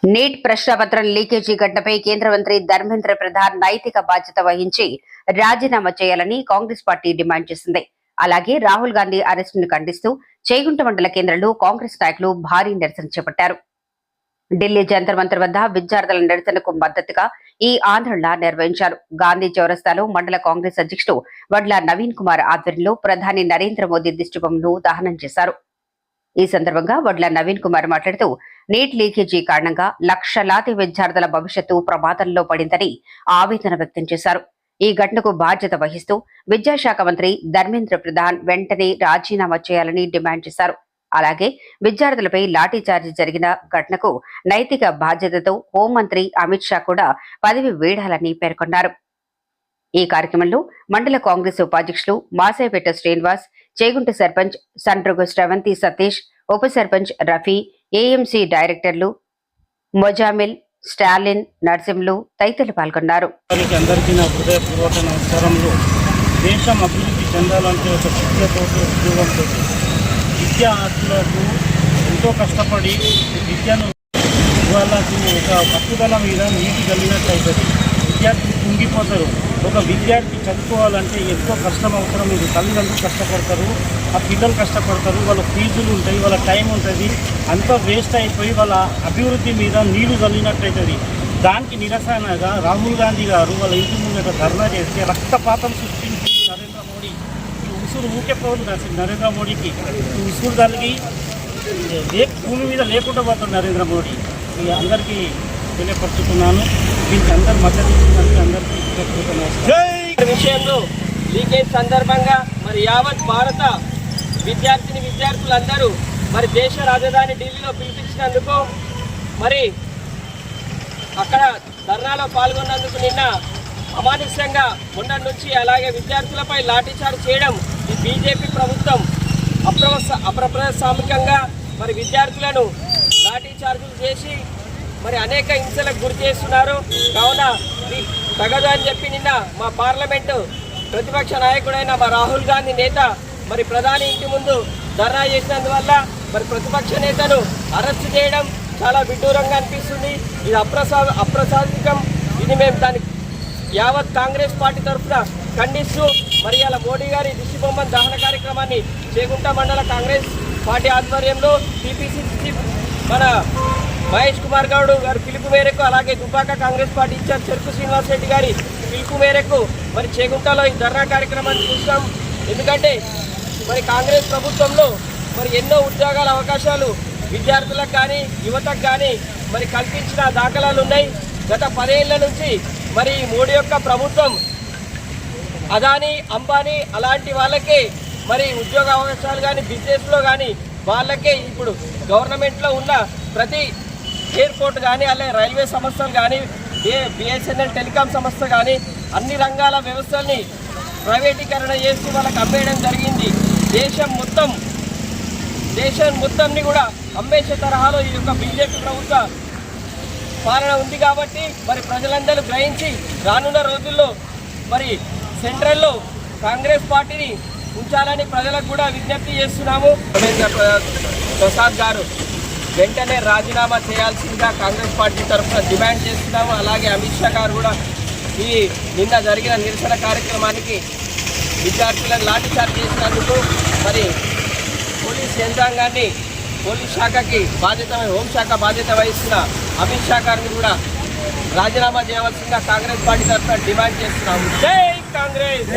Neat ప్రశ్నపత్రం leakage ఘటనపై కేంద్ర మంత్రి ధర్మేంద్ర ప్రధాన్ నైతిక బాధ్యత వహించి రాజీనామా చేయాలని కాంగ్రెస్ పార్టీ డిమాండ్ చేసింది. అలాగే రాహుల్ గాంధీ అరెస్టును ఖండిస్తూ చేగుంట మండల కేంద్రంలో కాంగ్రెస్ నాయకులు భారీ నిరసన చేపట్టారు. ఢిల్లీ జంతర్ మంతర్ వద్ద విద్యార్థుల నిరసనకు మద్దతుగా ఈ ఆందోళన నిర్వహించారు. గాంధీ చౌరస్తాలో మండల కాంగ్రెస్ అధ్యక్షుడు వడ్ల నవీన్ కుమార్ ఆధ్వర్యంలో ప్రధాని నరేంద్ర మోదీ దిష్టిబొమ్మను దహనం చేశారు. ఈ సందర్భంగా వడ్ల నవీన్ కుమార్ మాట్లాడుతూ నీట్ లీకేజీ కారణంగా లక్షలాది విద్యార్థుల భవిష్యత్తు ప్రమాదంలో పడిందని ఆవేదన వ్యక్తం చేశారు. ఈ ఘటనకు బాధ్యత వహిస్తూ విద్యాశాఖ మంత్రి ధర్మేంద్ర ప్రధాన్ వెంటనే రాజీనామా చేయాలని డిమాండ్ చేశారు. అలాగే విద్యార్థులపై లాఠీచార్జి జరిగిన ఘటనకు నైతిక బాధ్యతతో హోంమంత్రి అమిత్ షా కూడా పదవి వీడాలని పేర్కొన్నారు. ఈ కార్యక్రమంలో మండల కాంగ్రెస్ ఉపాధ్యక్షులు మాసాయిపేట శ్రీనివాస్, చేగుంట సర్పంచ్ సండ్రుగు శ్రవంతి సతీష్, ఉప సర్పంచ్ రఫీ, ఏఎంసీ డైరెక్టర్లు మొజామిల్, స్టాలిన్, నర్సింలు తదితరులు పాల్గొన్నారు. దేశం అభివృద్ధి చెందాలంటే ఒక విద్యతో ఉద్యోగంతో విద్యార్థులకు ఎంతో కష్టపడి విద్యను వాళ్ళకు ఒక పట్టుదల మీద నీటి కలిగినట్లయితుంది. విద్యార్థులు కుంగిపోతారు. ఒక విద్యార్థి చదువుకోవాలంటే ఎంతో కష్టం అవసరం. ఇది తల్లిదండ్రులు కష్టపడతారు, ఆ పిల్లలు కష్టపడతారు, వాళ్ళ ఫీజులు ఉంటాయి, వాళ్ళ టైం ఉంటుంది, అంతా వేస్ట్ అయిపోయి వాళ్ళ అభివృద్ధి మీద నీళ్లు చల్లినట్లయితుంది. దానికి నిరసనగా రాహుల్ గాంధీ గారు వాళ్ళ ఇంటి ముందట ధర్నా చేస్తే రక్తపాతం సృష్టించి నరేంద్ర మోడీ ఉసురు ఊకెపోదు నరేంద్ర మోడీకి ఉసురు కలిగి భూమి మీద లేకుండా పోతుంది నరేంద్ర మోడీ. అందరికీ తెలియపరుచుకున్నాను. దీనికి అందరు మద్దతు ఇచ్చినందుకు అందరికీ విషయంలో లీకేజ్ సందర్భంగా మరి యావత్ భారత విద్యార్థులందరూ మరి దేశ రాజధాని ఢిల్లీలో పిలిపించినందుకు మరి అక్కడ ధర్నాలో పాల్గొన్నందుకు నిన్న అమానుష్యంగా మొన్నటి నుంచి అలాగే విద్యార్థులపై లాఠీచార్జ్ చేయడం ఈ బీజేపీ ప్రభుత్వం అప్రజాస్వామికంగా మరి విద్యార్థులను లాఠీచార్జులు చేసి మరి అనేక హింసలకు గురి చేస్తున్నారు. కావున తగదు అని చెప్పి నిన్న మా పార్లమెంటు ప్రతిపక్ష నాయకుడైన మా రాహుల్ గాంధీ నేత మరి ప్రధాని ఇంటి ముందు ధర్నా చేసినందువల్ల మరి ప్రతిపక్ష నేతను అరెస్టు చేయడం చాలా విడ్డూరంగా అనిపిస్తుంది. ఇది అప్రసాదికం. ఇది మేము దాన్ని యావత్ కాంగ్రెస్ పార్టీ తరఫున ఖండిస్తూ మరి అలా మోడీ గారి దిష్టిబొమ్మ దహన కార్యక్రమాన్ని చేగుంట మండల కాంగ్రెస్ పార్టీ ఆధ్వర్యంలో టీపీసీసీ మన మహేష్ కుమార్ గౌడ్ గారి పిలుపు మేరకు అలాగే దుబ్బాక కాంగ్రెస్ పార్టీ ఇన్ఛార్జ్ చెరుకు శ్రీనివాస్ రెడ్డి గారి పిలుపు మేరకు మరి చేగుంటలో ఈ ధర్నా కార్యక్రమాన్ని చూస్తాం. ఎందుకంటే మరి కాంగ్రెస్ ప్రభుత్వంలో మరి ఎన్నో ఉద్యోగాల అవకాశాలు విద్యార్థులకు కానీ యువతకు కానీ మరి కల్పించిన దాఖలాలు ఉన్నాయి. గత 10 ఏళ్ల నుంచి మరి మోడీ యొక్క ప్రభుత్వం అదానీ, అంబానీ అలాంటి వాళ్ళకే మరి ఉద్యోగ అవకాశాలు కానీ బిజినెస్లో కానీ వాళ్ళకే ఇప్పుడు గవర్నమెంట్లో ఉన్న ప్రతి ఎయిర్పోర్ట్ కానీ అలాగే రైల్వే సంస్థలు కానీ బిఎస్ఎన్ఎల్ టెలికాం సంస్థ కానీ అన్ని రంగాల వ్యవస్థల్ని ప్రైవేటీకరణ చేసి వాళ్ళకి అమ్మేయడం జరిగింది. దేశం మొత్తంని కూడా అమ్మేసే తరహాలో ఈ యొక్క బీజేపీ ప్రభుత్వ పాలన ఉంది. కాబట్టి మరి ప్రజలందరూ గ్రహించి రానున్న రోజుల్లో మరి సెంట్రల్లో కాంగ్రెస్ పార్టీని ఉంచాలని ప్రజలకు కూడా విజ్ఞప్తి చేస్తున్నాము. ప్రసాద్ గారు వెంటనే రాజీనామా చేయాల్సిందిగా కాంగ్రెస్ పార్టీ తరఫున డిమాండ్ చేస్తున్నాము. అలాగే అమిత్ షా గారు కూడా ఈ నిన్న జరిగిన నిరసన కార్యక్రమానికి విద్యార్థులను లాఠీచార్జ్ చేసినందుకు మరి పోలీస్ యంత్రాంగాన్ని పోలీస్ శాఖకి హోంశాఖ బాధ్యత వహిస్తున్న అమిత్ షా గారిని కూడా రాజీనామా చేయవలసిందిగా కాంగ్రెస్ పార్టీ తరఫున డిమాండ్ చేస్తున్నాము. జై కాంగ్రెస్.